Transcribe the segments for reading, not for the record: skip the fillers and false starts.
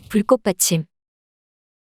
불꽃받침.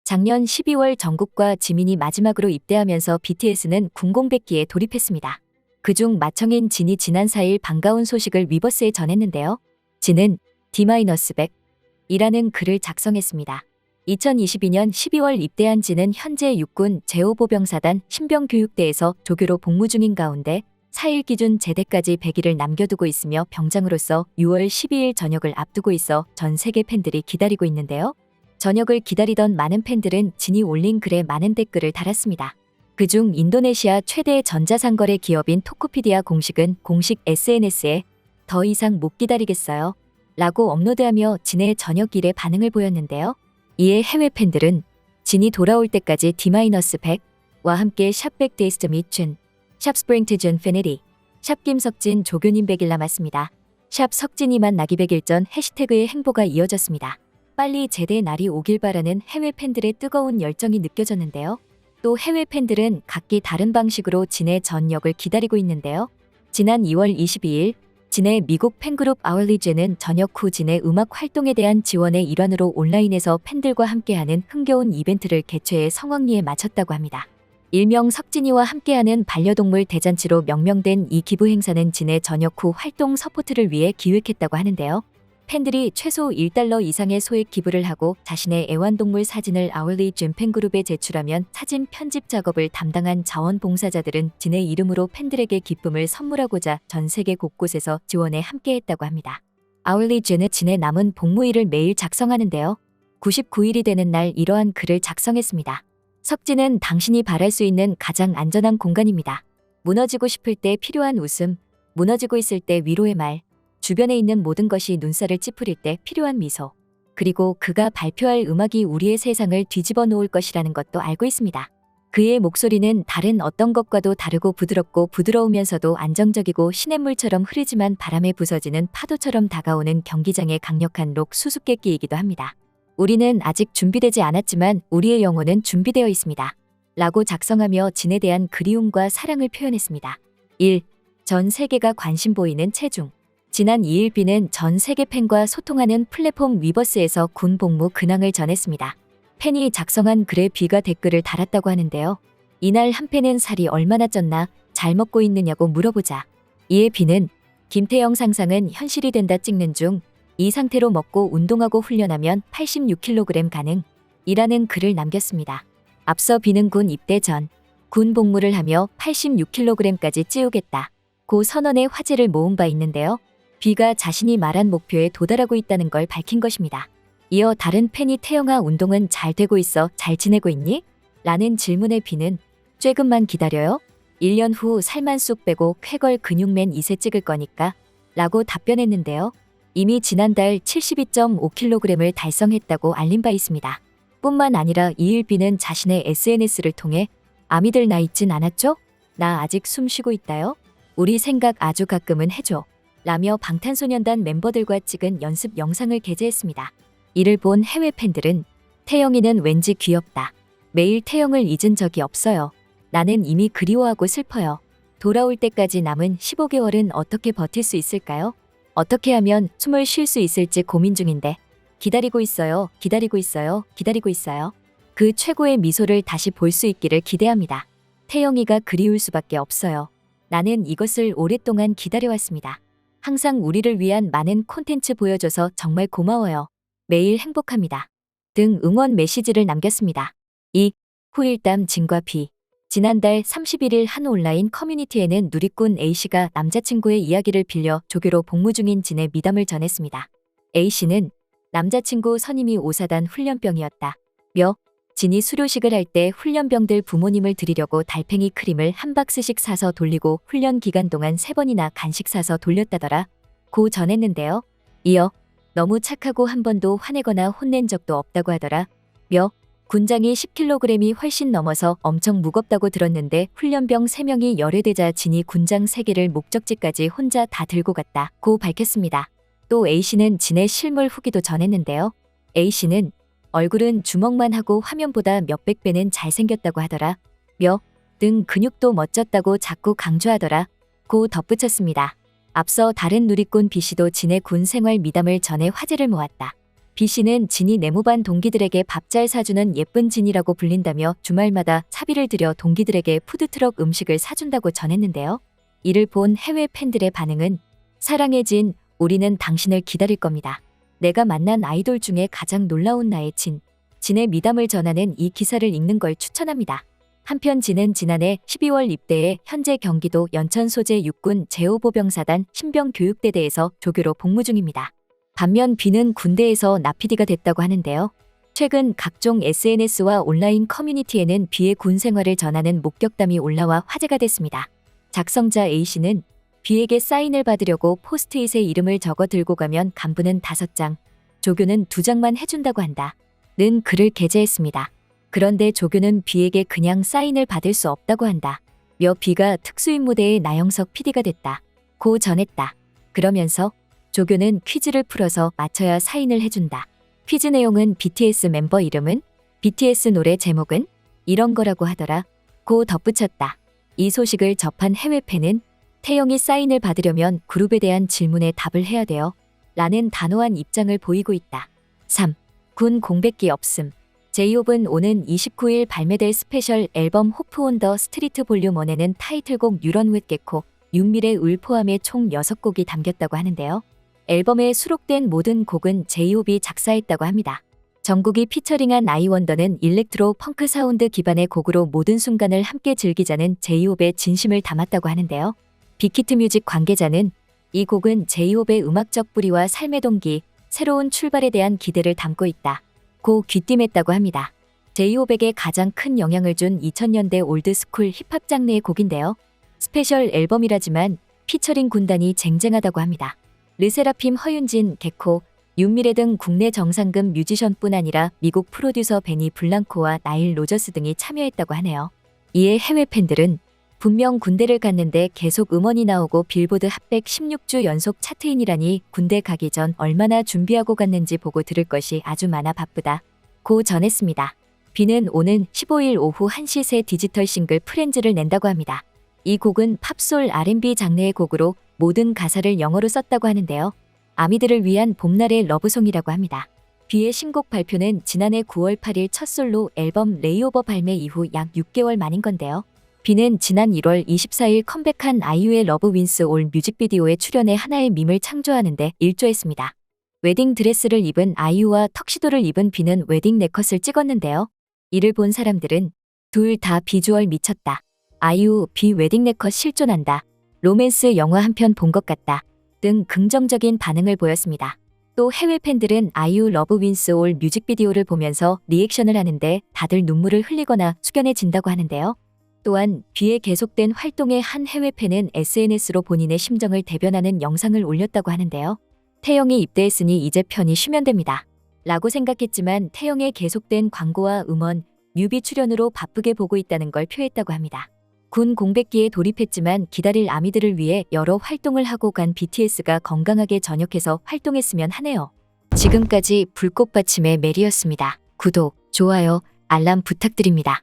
작년 12월 정국과 지민이 마지막으로 입대하면서 BTS는 군공백기에 돌입했습니다. 그중 맏형인 진이 지난 4일 반가운 소식을 위버스에 전했는데요. 진은 D-100이라는 글을 작성했습니다. 2022년 12월 입대한 진은 현재 육군 제5보병사단 신병교육대에서 조교로 복무 중인 가운데 4일 기준 제대까지 100일을 남겨두고 있으며 병장으로서 6월 12일 전역을 앞두고 있어 전 세계 팬들이 기다리고 있는데요. 전역을 기다리던 많은 팬들은 진이 올린 글에 많은 댓글을 달았습니다. 그중 인도네시아 최대 전자상거래 기업인 토코피디아 공식은 공식 SNS에 더 이상 못 기다리겠어요 라고 업로드하며 진의 전역일에 반응을 보였는데요. 이에 해외 팬들은 진이 돌아올 때까지 D-100와 함께 샵 백데이스트 미춘, 샵 스프링트즈 인피니티, 샵 김석진 조교님 100일 남았습니다. 샵 석진이만 나기 100일 전 해시태그의 행보가 이어졌습니다. 빨리 제대 날이 오길 바라는 해외 팬들의 뜨거운 열정이 느껴졌는데요. 또 해외 팬들은 각기 다른 방식으로 진의 전역을 기다리고 있는데요. 지난 2월 22일 진의 미국 팬그룹 아울리즈는 전역 후 진의 음악 활동에 대한 지원의 일환으로 온라인에서 팬들과 함께하는 흥겨운 이벤트를 개최해 성황리에 마쳤다고 합니다. 일명 석진이와 함께하는 반려동물 대잔치로 명명된 이 기부 행사는 진의 전역 후 활동 서포트를 위해 기획했다고 하는데요. 팬들이 최소 $1 이상의 소액 기부를 하고 자신의 애완동물 사진을 아울리즈 팬그룹에 제출하면 사진 편집 작업을 담당한 자원봉사자들은 진의 이름으로 팬들에게 기쁨을 선물하고자 전 세계 곳곳에서 지원에 함께했다고 합니다. 아울리즈는 진의 남은 복무일을 매일 작성하는데요. 99일이 되는 날 이러한 글을 작성했습니다. 석진은 당신이 바랄 수 있는 가장 안전한 공간입니다. 무너지고 싶을 때 필요한 웃음, 무너지고 있을 때 위로의 말, 주변에 있는 모든 것이 눈살을 찌푸릴 때 필요한 미소, 그리고 그가 발표할 음악이 우리의 세상을 뒤집어 놓을 것이라는 것도 알고 있습니다. 그의 목소리는 다른 어떤 것과도 다르고 부드럽고 부드러우면서도 안정적이고 시냇물처럼 흐르지만 바람에 부서지는 파도처럼 다가오는 경기장의 강력한 록 수수께끼이기도 합니다. 우리는 아직 준비되지 않았지만 우리의 영혼은 준비되어 있습니다. 라고 작성하며 진에 대한 그리움과 사랑을 표현했습니다. 1. 전 세계가 관심 보이는 체중. 지난 2일 B는 전 세계 팬과 소통하는 플랫폼 위버스에서 군 복무 근황을 전했습니다. 팬이 작성한 글에 B가 댓글을 달았다고 하는데요. 이날 한 팬은 살이 얼마나 쪘나 잘 먹고 있느냐고 물어보자. 이에 B는 김태형 상상은 현실이 된다 찍는 중 이 상태로 먹고 운동하고 훈련하면 86kg 가능 이라는 글을 남겼습니다. 앞서 B는 군 입대 전 군 복무를 하며 86kg까지 찌우겠다 고 선언의 화제를 모은 바 있는데요. B가 자신이 말한 목표에 도달하고 있다는 걸 밝힌 것입니다. 이어 다른 팬이 태영아 운동은 잘 되고 있어 잘 지내고 있니? 라는 질문에 B는 쬐금만 기다려요. 1년 후 살만 쑥 빼고 쾌걸 근육맨 2세 찍을 거니까 라고 답변했는데요. 이미 지난달 72.5kg을 달성했다고 알린 바 있습니다. 뿐만 아니라 이일 B는 자신의 SNS를 통해 아미들 나 잊진 않았죠? 나 아직 숨 쉬고 있다요? 우리 생각 아주 가끔은 해줘. 라며 방탄소년단 멤버들과 찍은 연습 영상을 게재했습니다. 이를 본 해외 팬들은 태영이는 왠지 귀엽다. 매일 태영을 잊은 적이 없어요. 나는 이미 그리워하고 슬퍼요. 돌아올 때까지 남은 15개월은 어떻게 버틸 수 있을까요? 어떻게 하면 숨을 쉴 수 있을지 고민 중인데 기다리고 있어요. 기다리고 있어요. 기다리고 있어요. 그 최고의 미소를 다시 볼 수 있기를 기대합니다. 태영이가 그리울 수밖에 없어요. 나는 이것을 오랫동안 기다려왔습니다. 항상 우리를 위한 많은 콘텐츠 보여줘서 정말 고마워요. 매일 행복합니다. 등 응원 메시지를 남겼습니다. 2. 후일담 진과 B. 지난달 31일 한 온라인 커뮤니티에는 누리꾼 A씨가 남자친구의 이야기를 빌려 조교로 복무 중인 진의 미담을 전했습니다. A씨는 남자친구 선임이 오사단 훈련병이었다. 며 진이 수료식을 할 때 훈련병들 부모님을 드리려고 달팽이 크림을 한 박스씩 사서 돌리고 훈련 기간 동안 3번이나 간식 사서 돌렸다더라. 고 전했는데요. 이어 너무 착하고 한 번도 화내거나 혼낸 적도 없다고 하더라. 며 군장이 10kg이 훨씬 넘어서 엄청 무겁다고 들었는데 훈련병 3명이 열애되자 진이 군장 3개를 목적지까지 혼자 다 들고 갔다. 고 밝혔습니다. 또 A씨는 진의 실물 후기도 전했는데요. A씨는 얼굴은 주먹만 하고 화면보다 몇백 배는 잘생겼다고 하더라. 며 등 근육도 멋졌다고 자꾸 강조하더라. 고 덧붙였습니다. 앞서 다른 누리꾼 B씨도 진의 군 생활 미담을 전해 화제를 모았다. B 씨는 진이 내무반 동기들에게 밥 잘 사주는 예쁜 진이라고 불린다며 주말마다 차비를 들여 동기들에게 푸드트럭 음식을 사준다고 전했는데요. 이를 본 해외 팬들의 반응은 사랑의 진, 우리는 당신을 기다릴 겁니다. 내가 만난 아이돌 중에 가장 놀라운 나의 진. 진의 미담을 전하는 이 기사를 읽는 걸 추천합니다. 한편 진은 지난해 12월 입대해 현재 경기도 연천 소재 육군 제5보병사단 신병교육대대에서 조교로 복무 중입니다. 반면 B는 군대에서 나피디가 됐다고 하는데요. 최근 각종 SNS와 온라인 커뮤니티에는 B의 군 생활을 전하는 목격담이 올라와 화제가 됐습니다. 작성자 A씨는 B에게 사인을 받으려고 포스트잇에 이름을 적어 들고 가면 간부는 5장, 조교는 2장만 해준다고 한다. 는 글을 게재했습니다. 그런데 조교는 B에게 그냥 사인을 받을 수 없다고 한다. 며 B가 특수임무대의 나영석 PD가 됐다. 고 전했다. 그러면서 조교는 퀴즈를 풀어서 맞춰야 사인을 해준다. 퀴즈 내용은 BTS 멤버 이름은? BTS 노래 제목은? 이런 거라고 하더라. 고 덧붙였다. 이 소식을 접한 해외 팬은 태영이 사인을 받으려면 그룹에 대한 질문에 답을 해야 돼요. 라는 단호한 입장을 보이고 있다. 3. 군 공백기 없음. 제이홉은 오는 29일 발매될 스페셜 앨범 호프 온 더 스트리트 볼륨 1에는 타이틀곡 뉴런 윗 개코, 윤미래 을 포함해 총 6곡이 담겼다고 하는데요. 앨범에 수록된 모든 곡은 제이홉이 작사했다고 합니다. 정국이 피처링한 아이원더는 일렉트로 펑크 사운드 기반의 곡으로 모든 순간을 함께 즐기자는 제이홉의 진심을 담았다고 하는데요. 빅히트 뮤직 관계자는 이 곡은 제이홉의 음악적 뿌리와 삶의 동기, 새로운 출발에 대한 기대를 담고 있다. 고 귀띔했다고 합니다. 제이홉에게 가장 큰 영향을 준 2000년대 올드스쿨 힙합 장르의 곡인데요. 스페셜 앨범이라지만 피처링 군단이 쟁쟁하다고 합니다. 르세라핌 허윤진, 개코, 윤미래 등 국내 정상급 뮤지션뿐 아니라 미국 프로듀서 베니 블랑코와 나일 로저스 등이 참여했다고 하네요. 이에 해외 팬들은 분명 군대를 갔는데 계속 음원이 나오고 빌보드 핫백 16주 연속 차트인이라니 군대 가기 전 얼마나 준비하고 갔는지 보고 들을 것이 아주 많아 바쁘다. 고 전했습니다. B는 오는 15일 오후 1시 새 디지털 싱글 프렌즈를 낸다고 합니다. 이 곡은 팝솔 R&B 장르의 곡으로 모든 가사를 영어로 썼다고 하는데요. 아미들을 위한 봄날의 러브송이라고 합니다. B의 신곡 발표는 지난해 9월 8일 첫 솔로 앨범 레이오버 발매 이후 약 6개월 만인 건데요. B는 지난 1월 24일 컴백한 아이유의 러브 윈스 올 뮤직비디오에 출연해 하나의 밈을 창조하는데 일조했습니다. 웨딩 드레스를 입은 아이유와 턱시도를 입은 B는 웨딩 네컷을 찍었는데요. 이를 본 사람들은 둘 다 비주얼 미쳤다. 아이유, B 웨딩 네컷 실존한다. 로맨스 영화 한 편 본 것 같다. 등 긍정적인 반응을 보였습니다. 또 해외 팬들은 아이유 러브 윈스 올 뮤직비디오를 보면서 리액션을 하는데 다들 눈물을 흘리거나 숙연해진다고 하는데요. 또한 B의 계속된 활동에 한 해외 팬은 SNS로 본인의 심정을 대변하는 영상을 올렸다고 하는데요. 태영이 입대했으니 이제 편히 쉬면 됩니다. 라고 생각했지만 태영의 계속된 광고와 음원, 뮤비 출연으로 바쁘게 보고 있다는 걸 표했다고 합니다. 군 공백기에 돌입했지만 기다릴 아미들을 위해 여러 활동을 하고 간 BTS가 건강하게 전역해서 활동했으면 하네요. 지금까지 불꽃받침의 메리였습니다. 구독, 좋아요, 알람 부탁드립니다.